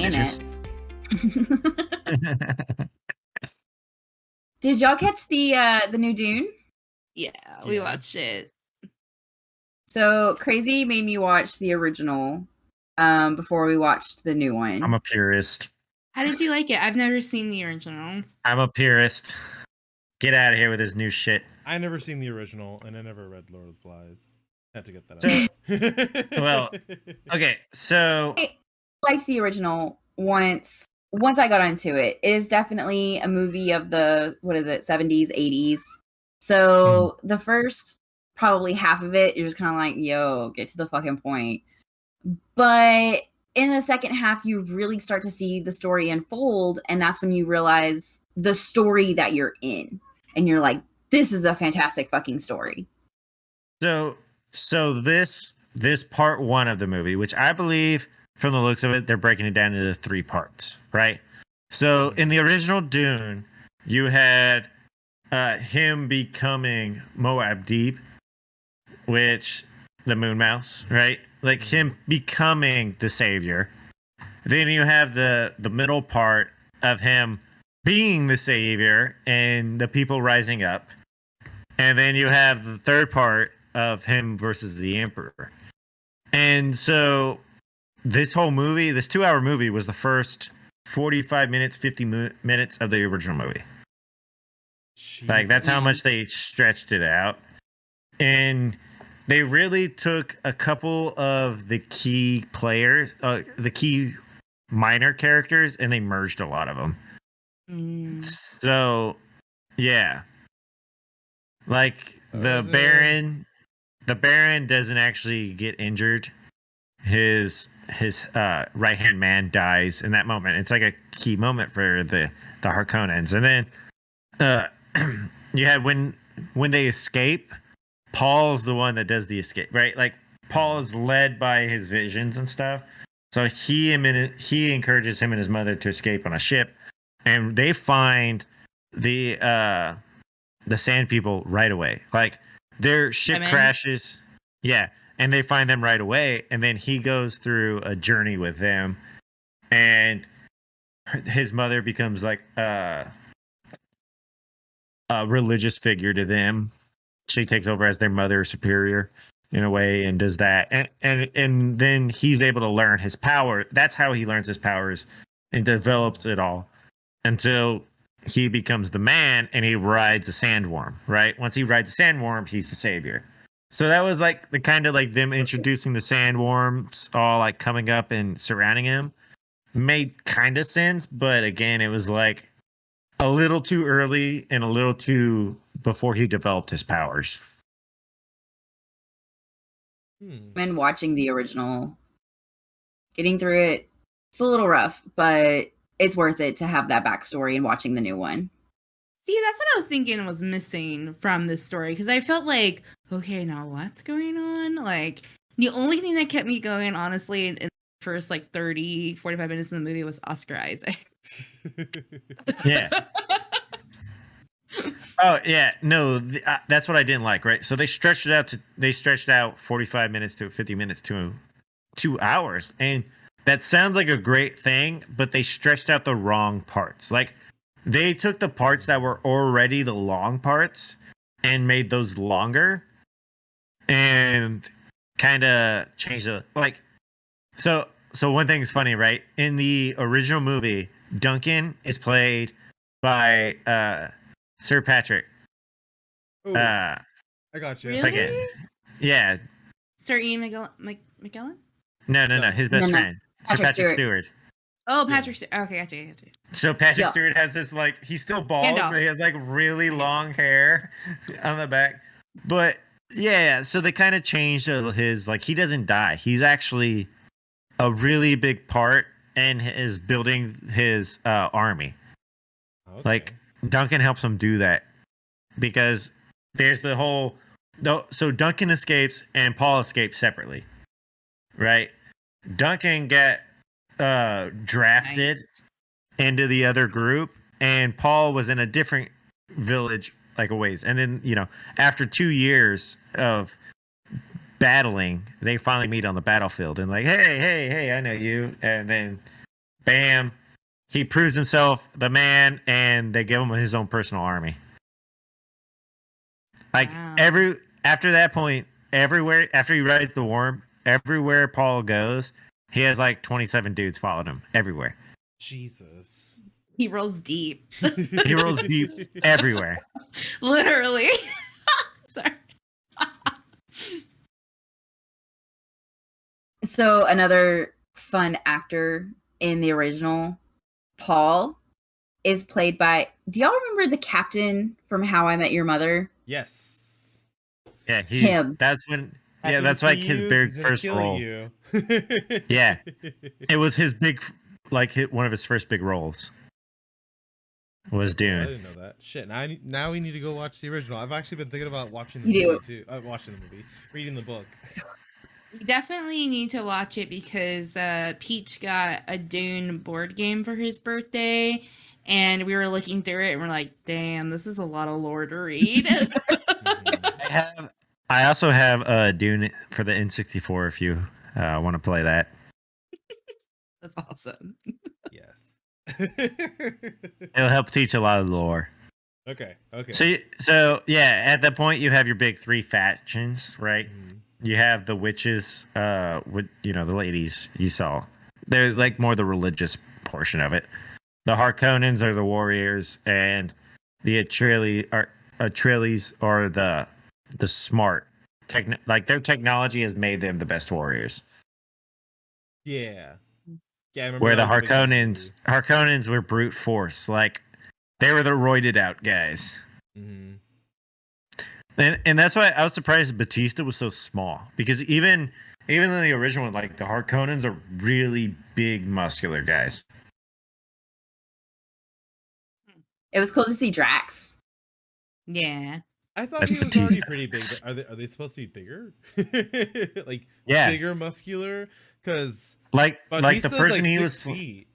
planets. bitches. Did y'all catch the new Dune? Yeah, we watched it. So Crazy made me watch the original before we watched the new one. I'm a purist. How did you like it? I've never seen the original. I'm a purist. Get out of here with his new shit. I never seen the original, and I never read Lord of the Flies. Had to get that out. Well, okay, so I liked the original once I got into it. It is definitely a movie of the 70s, 80s. So the first probably half of it, you're just kind of like, yo, get to the fucking point. But in the second half, you really start to see the story unfold, and that's when you realize the story that you're in. And you're like, this is a fantastic fucking story. So this part one of the movie, which I believe from the looks of it, they're breaking it down into 3 parts, right? So in the original Dune, you had him becoming Moab Deep, which the Moon Mouse, right? Like him becoming the savior. Then you have the middle part of him being the savior and the people rising up. And then you have the third part of him versus the emperor. And so this whole movie, this 2-hour movie, was the first 45 minutes, 50 minutes of the original movie. Jesus. Like, that's how much they stretched it out. And they really took a couple of the key players, the key minor characters, and they merged a lot of them. So, yeah. Like, the Baron doesn't actually get injured. His right-hand man dies in that moment. It's like a key moment for the Harkonnens. And then you had when they escape, Paul's the one that does the escape, right? Like, Paul is led by his visions and stuff. So he encourages him and his mother to escape on a ship, and they find the Sand People right away. Like, their ship crashes. Yeah. And they find them right away. And then he goes through a journey with them. And his mother becomes like a religious figure to them. She takes over as their mother superior in a way and does that. And then he's able to learn his power. That's how he learns his powers and develops it all until he becomes the man and he rides a sandworm, right? Once he rides a sandworm, he's the savior. So that was like the kind of like them introducing the sandworms all like coming up and surrounding him. Made kind of sense, but again, it was like a little too early and a little too before he developed his powers. When watching the original, getting through it, it's a little rough, but it's worth it to have that backstory and watching the new one. See, that's what I was thinking was missing from this story, because I felt like, okay, now what's going on? Like, the only thing that kept me going, honestly, in the first like 30, 45 minutes of the movie was Oscar Isaac. Yeah. Oh yeah, no, that's what I didn't like, right? So they stretched out 45 minutes to 50 minutes to 2 hours, and that sounds like a great thing, but they stretched out the wrong parts. Like, they took the parts that were already the long parts and made those longer, and kind of changed the like. So one thing's funny, right? In the original movie, Duncan is played by Sir Patrick. Ooh, I got you. Really? Yeah. Sir Ian McKellen? No. His best friend. Sir Patrick Stewart. Oh, Patrick Stewart. Okay, gotcha. So Patrick Stewart has this, like, he's still bald, but he has, like, really long hair on the back. But, yeah, so they kind of changed his, like, he doesn't die. He's actually a really big part and is building his army. Okay. Like, Duncan helps him do that because there's the whole. So Duncan escapes and Paul escapes separately, right? Duncan got drafted into the other group, and Paul was in a different village, like a ways. And then after 2 years of battling, they finally meet on the battlefield and like, hey, I know you. And then bam, he proves himself the man, and they give him his own personal army. Like Wow. after that point, everywhere after he rides the worm, everywhere Paul goes, he has like 27 dudes following him everywhere. Jesus. He rolls deep. He rolls deep everywhere. Literally. Sorry. So another fun actor in the original, Paul, is played by. Do y'all remember the captain from How I Met Your Mother? Yes. Yeah, Him. that's when Happy to that's see like his you. big He's gonna first kill role. you. Yeah. It was his big, like one of his first big roles. Was I Dune. didn't know that. Shit. Now we need to go watch the original. I've actually been thinking about watching the You movie do. too. Watching the movie, reading the book. We definitely need to watch it because Peach got a Dune board game for his birthday, and we were looking through it and we're like, damn, this is a lot of lore to read. Mhm. I also have Dune for the N64 if you want to play that. That's awesome. Yes. It'll help teach a lot of lore. Okay. Okay. So yeah, at that point you have your big three factions, right? Mhm. You have the witches, with the ladies you saw. They're like more the religious portion of it. The Harkonnens are the warriors, and the Atreides are the smart. Like their technology has made them the best warriors. Yeah. Yeah. I remember Where that the was a big part of the movie. Harkonnens were brute force. Like they were the roided out guys. Mhm. And that's why I was surprised Batista was so small, because even in the original, like the Harkonnens are really big, muscular guys. It was cool to see Drax. Yeah. I thought That's he was already Batista. pretty big. Are they supposed to be bigger? Like Yeah, bigger, muscular? Because like the Batista's person like he 6 feet.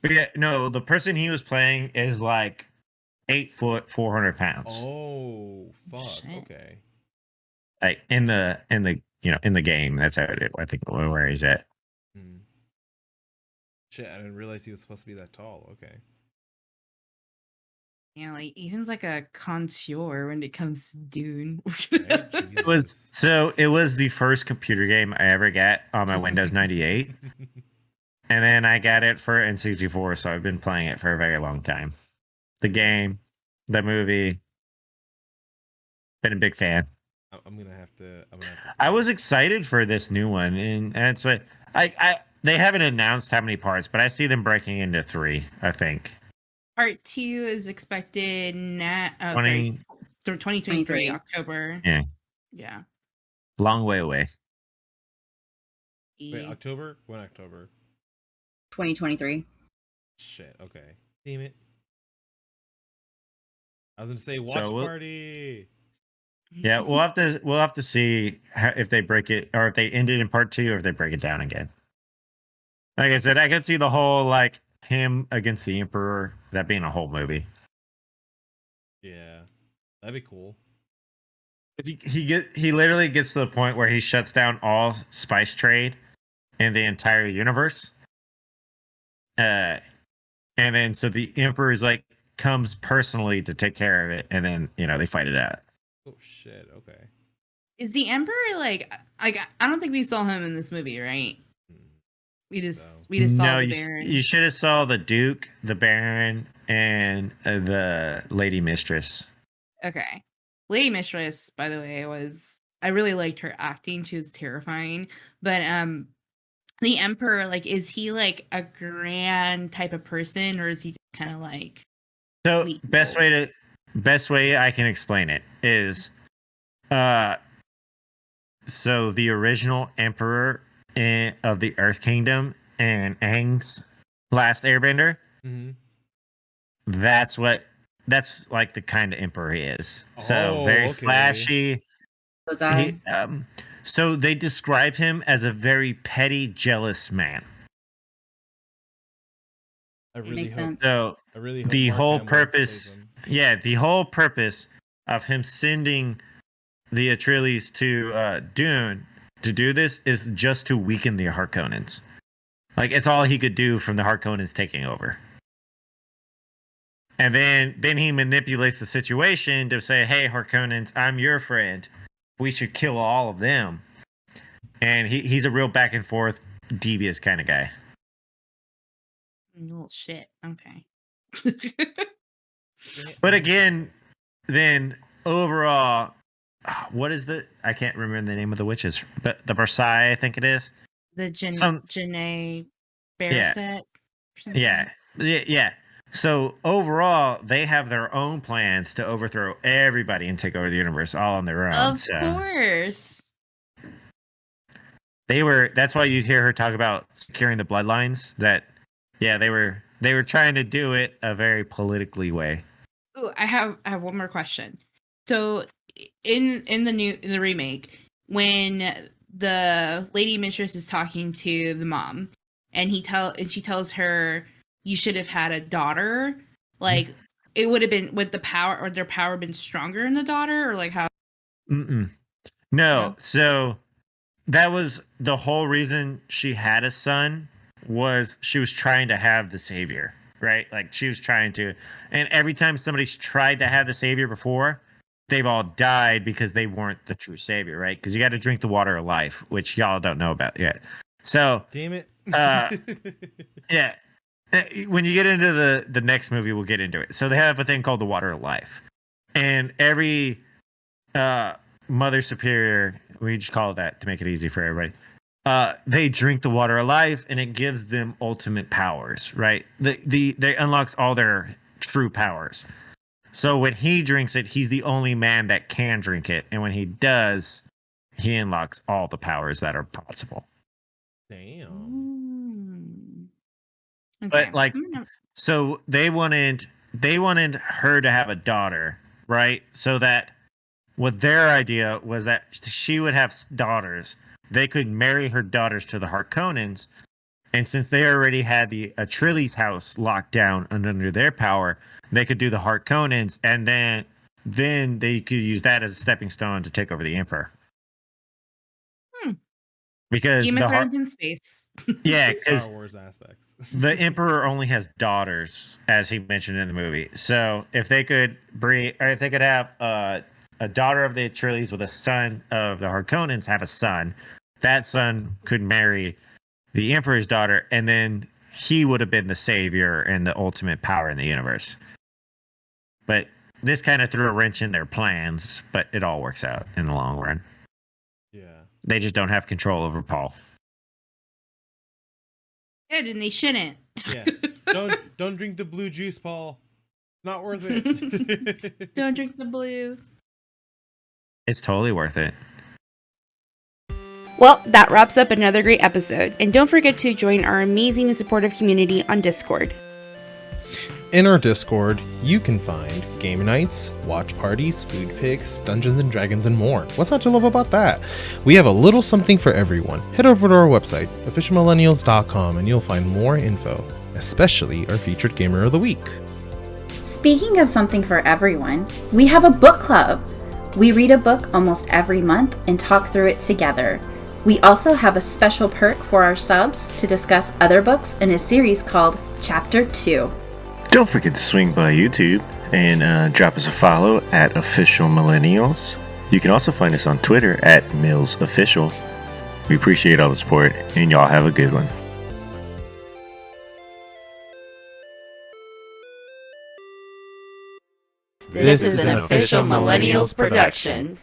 yeah, no, the person he was playing is like 8 foot, 400 pounds. Oh fuck. Shit. Okay. Like in the game, that's how it is. I think where he's at. Hmm. Shit, I didn't realize he was supposed to be that tall. Okay. Yeah, like Ethan's like a connoisseur when it comes to Dune. Right? It was the first computer game I ever got on my Windows 98, and then I got it for N64, so I've been playing it for a very long time. The game, the movie, been a big fan. I'm gonna have to. I was excited for this new one, and that's what they haven't announced how many parts, but I see them breaking into 3. I think Part 2 is expected 20. 2023 23. October. Yeah, Yeah. long way away. Wait, October? When October? 2023. Shit. Okay. Damn it. I was gonna say So watch we'll- party. Yeah, we'll have to see if they break it, or if they end it in part 2, or if they break it down again. Like I said, I could see the whole like him against the Emperor, that being a whole movie. Yeah, that'd be cool. 'Cause he literally gets to the point where he shuts down all spice trade in the entire universe. And then so the Emperor is like comes personally to take care of it, and then they fight it out. Oh shit. Okay. Is the Emperor like I don't think we saw him in this movie, right? Hmm. We just So. saw No, the you Baron. should have saw the Duke, the Baron, and the Lady Mistress. Okay. Lady Mistress, by the way, I really liked her acting. She was terrifying. But the Emperor, like, is he like a grand type of person, or is he kind of like So weak? best way I can explain it is, so the original Emperor of the Earth Kingdom and Aang's last Airbender. Mm-hmm. That's like the kind of Emperor he is. So Oh, very okay. flashy. Was I? So they describe him as a very petty, jealous man. I really Makes hope. sense. So I really hope the Mark whole Hamill plays purpose, him. the whole purpose of him sending the Atreides to Dune to do this is just to weaken the Harkonnens. Like it's all he could do from the Harkonnens taking over. And then he manipulates the situation to say, "Hey, Harkonnens, I'm your friend. We should kill all of them." And he's a real back and forth, devious kind of guy. Little shit. Okay. But again, then overall, what is I can't remember the name of the witches, but the Versailles, I think it is. The Janae Bearset. Yeah. So overall, they have their own plans to overthrow everybody and take over the universe all on their own. Of course. That's why you hear her talk about securing the bloodlines. They were trying to do it a very politically way. Ooh, I have one more question. So in the remake, when the lady mistress is talking to the mom, and she tells her, you should have had a daughter, like it would have been, would their power been stronger in the daughter, or like how? No. So that was the whole reason she had a son, was she was trying to have the savior, right? Like she was trying to, and every time somebody's tried to have the savior before, they've all died because they weren't the true savior, right? Because you got to drink the water of life, which y'all don't know about yet. So damn it. Yeah. When you get into the next movie, we'll get into it. So they have a thing called the water of life, and every mother superior, we just call it that to make it easy for everybody. They drink the water of life, and it gives them ultimate powers, right? They unlocks all their true powers. So when he drinks it, he's the only man that can drink it, and when he does, he unlocks all the powers that are possible. Damn. Okay. But so they wanted her to have a daughter, right? So that what their idea was that she would have daughters. They could marry her daughters to the Harkonnens, and since they already had the Atreides house locked down under their power, they could do the Harkonnens, and then they could use that as a stepping stone to take over the Emperor. Because Game of Thrones in space. Yeah, Star Wars aspects. The Emperor only has daughters, as he mentioned in the movie. So if they could have a daughter of the Atreides with a son of the Harkonnens have a son, that son could marry the Emperor's daughter, and then he would have been the savior and the ultimate power in the universe. But this kind of threw a wrench in their plans, but it all works out in the long run. Yeah. They just don't have control over Paul. Good, and they shouldn't. Yeah. Don't drink the blue juice, Paul. Not worth it. Don't drink the blue. It's totally worth it. Well, that wraps up another great episode. And don't forget to join our amazing and supportive community on Discord. In our Discord, you can find game nights, watch parties, food pics, Dungeons and Dragons, and more. What's not to love about that? We have a little something for everyone. Head over to our website, officialmillennials.com, and you'll find more info, especially our featured Gamer of the Week. Speaking of something for everyone, we have a book club. We read a book almost every month and talk through it together. We also have a special perk for our subs to discuss other books in a series called Chapter 2. Don't forget to swing by YouTube and drop us a follow at Official Millennials. You can also find us on Twitter at MillsOfficial. We appreciate all the support, and y'all have a good one. This is an Official Millennials production.